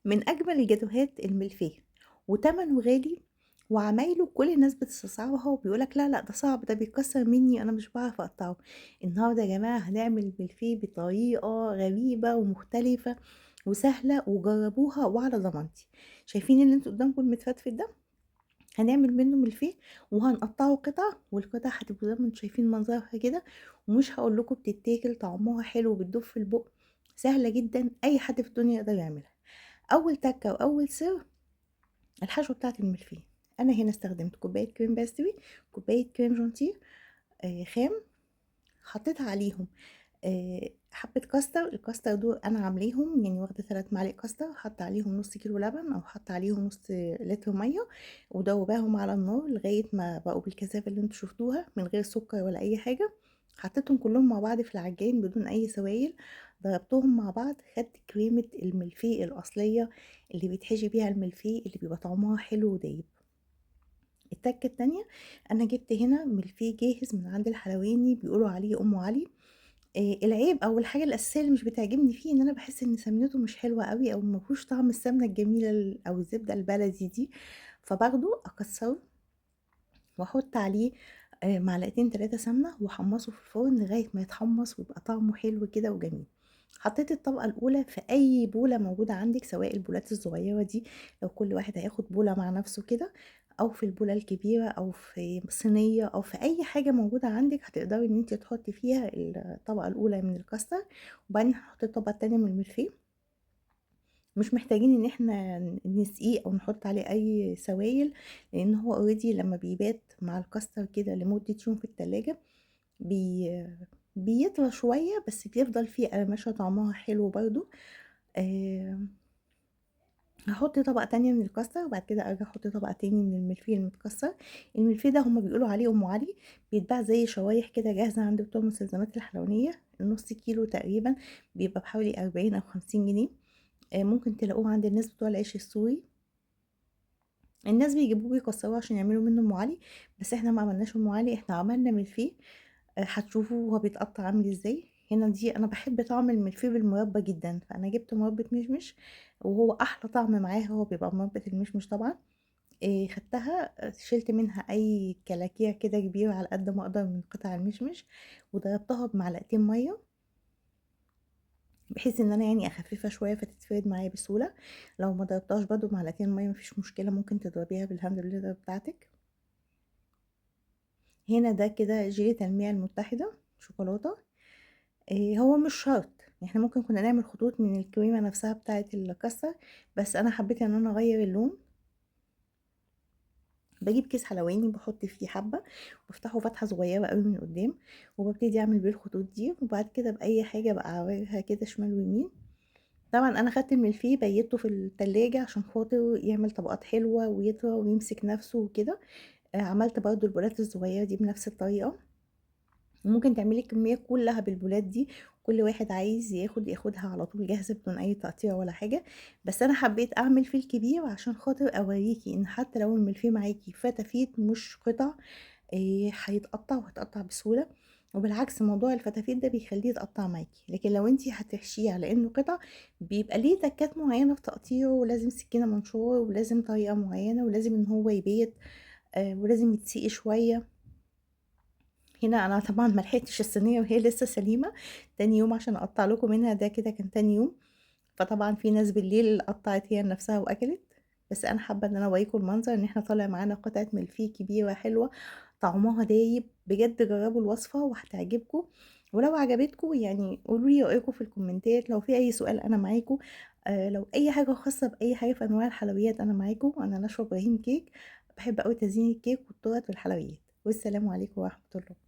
من أجمل الجاتوهات الملفيه، وتمنه غالي، وعمايله كل الناس بتستصعبها وبيقول لك لا، لأ، ده صعب، ده بيتكسر مني، أنا مش باعرف أقطعه. النهارده يا جماعة هنعمل ملفيه بطريقة غريبة ومختلفة وسهلة، وجربوها وعلى ضمانتي. شايفين اللي انتوا قدامكم المتفتفت ده؟ هنعمل منه ملفيه وهنقطعه قطع، والقطع هتبقوا زي ما انتم شايفين منظرها كده. ومش هقول لكم بتتاكل، طعمها حلو وبتدوب في البق. سهلة جدا، أي حد في الدنيا يقدر يعملها. أول تكة وأول سر: الحشوة بتاعة الملفيه. أنا هنا استخدمت كوباية كريم باستوي، كوباية كريم جانتيه خام. حطيت عليهم حبة كاستر. الكاستر دول أنا عاملاهم، يعني واخدة 3 معالق كاستر، حاطة عليهم نص كيلو لبن أو حاطة عليهم نص لتر مية، ودوباهم على النار لغاية ما بقوا بالكثافة اللي انتوا شفتوها، من غير سكر ولا أي حاجة. حطيتهم كلهم مع بعض في العجين بدون أي سوائل، ضربتهم مع بعض، خدت كريمة الملفيه الأصلية اللي بيتحشي بيها الملفيه، اللي بيبقى طعمها حلو ودايب. التكة التانية: أنا جبت هنا ملفيه جاهز من عند الحلواني، بيقولوا عليه أم علي. العيب أو الحاجة الأساسية اللي مش بتعجبني فيه إن أنا باحس إن سمنته مش حلوة أوي، أو ما فيهوش طعم السمنة الجميلة أو الزبدة البلدي دي. فباخده أكسره وأحط عليه معلقتين 3 سمنة، وأحمصه في الفرن لغاية ما يتحمص ويبقى طعمه حلو كده وجميل. حطيت الطبقة الأولى في أي بولة موجودة عندك، سواء البولات الصغيرة دي لو كل واحد هياخد بولة مع نفسه كده، أو في البولة الكبيرة، أو في صينية، أو في أي حاجة موجودة عندك هتقدري إن انتي تحطي فيها الطبقة الأولى من الكاستر. وبعدين هنحط الطبقة التانية من الملفيه. مش محتاجين ان احنا نسقيه او نحط عليه اي سوائل، لان هو اوريدي لما بيبات مع الكاستر كده لمدة يوم في التلاجة بي بيطرى شوية، بس بيفضل فيه قرمشة طعمها حلو برضو. آه هاحط طبقة تانية من الكاستر، وبعد كده ارجع احط طبقة تاني من الملفيه المتكسر. الملفيه ده هما بيقولوا عليه ام علي، بيتباع زي شوايح كده جاهزة عند بتوع المستلزمات الحلوانية. النص كيلو تقريبا بيبقى بحوالي 40 أو 50 جنيه. ممكن تلاقوه عند الناس بتوع العيش السوري. الناس بيجيبوه بيكسروه عشان يعملوا منه ام علي، بس احنا ما عملناش ام علي، احنا عملنا ملفيه. هتشوفوا هو بيتقطع عامل ازاي. هنا دي انا بحب طعم الملفيه بالمربى جدا، فانا جبت مربى مشمش، وهو احلى طعم معاه هو بيبقى مربى المشمش طبعا. خدتها، شلت منها اي كلاكيع كده كبيره على قد ما اقدر من قطع المشمش، وضربتها بمعلقتين ميه، بحيث ان انا يعني اخففها شويه فتتفرد معايا بسهوله. لو ما ضربتهاش برضو بمعلقتين ميه مفيش مشكله، ممكن تضربيها بالهاند بلندر بتاعتك. هنا ده كده جيلي تلميع المتحده شوكولاته. هو مش شرط، احنا ممكن كنا نعمل خطوط من الكريمه نفسها بتاعه الكاستر، بس انا حبيت ان انا اغير اللون. باجيب كيس حلواني بحط فيه حبه، وافتحه فتحه صغيره قوي من قدام، وببتدي اعمل بيه الخطوط دي، وبعد كده باي حاجه بقى اعملها كده شمال ويمين. طبعا انا خدت الملفيه بيته في التلاجة عشان خاطر يعمل طبقات حلوة ويطرى ويمسك نفسه وكده. عملت برضو البولات الصغيرة دي بنفس الطريقة. ممكن تعملي الكمية كلها بالبولات دي، كل واحد عايز ياخدها على طول جاهزة بدون اي تقطيع ولا حاجة. بس انا حبيت اعمل في الكبير عشان خاطر اوريكي ان حتى لو الملفيه معاكي فتافيت مش قطع، هيتقطع وهيتقطع بسهولة. وبالعكس موضوع الفتافيت ده بيخليه يتقطع معاكي، لكن لو انتي هتحشيه على انه قطع بيبقى ليه تكات معينة في تقطيعه، ولازم سكينة منشار، ولازم طريقة معينة، ولازم ان هو يبيت، ولازم يتسقي شوية. هنا انا طبعا ملحقتش الصينية وهي لسه سليمة، تاني يوم عشان اقطع لكم منها، ده كده كان تاني يوم. فطبعا في ناس بالليل قطعت هي نفسها واكلت. بس انا حابه ان انا اوريكم المنظر، ان احنا طالع معانا قطعه ملفيه كبيره حلوه طعمها دايب بجد. جربوا الوصفه وهتعجبكم. ولو عجبتكم يعني قولوا لي رايكم في الكومنتات، لو في اي سؤال انا معاكم. لو اي حاجه خاصه باي حاجه في انواع الحلويات انا معاكم. انا نشوى ابراهيم كيك، بحب قوي تزيين الكيك والتورت والحلويات. والسلام عليكم ورحمه الله.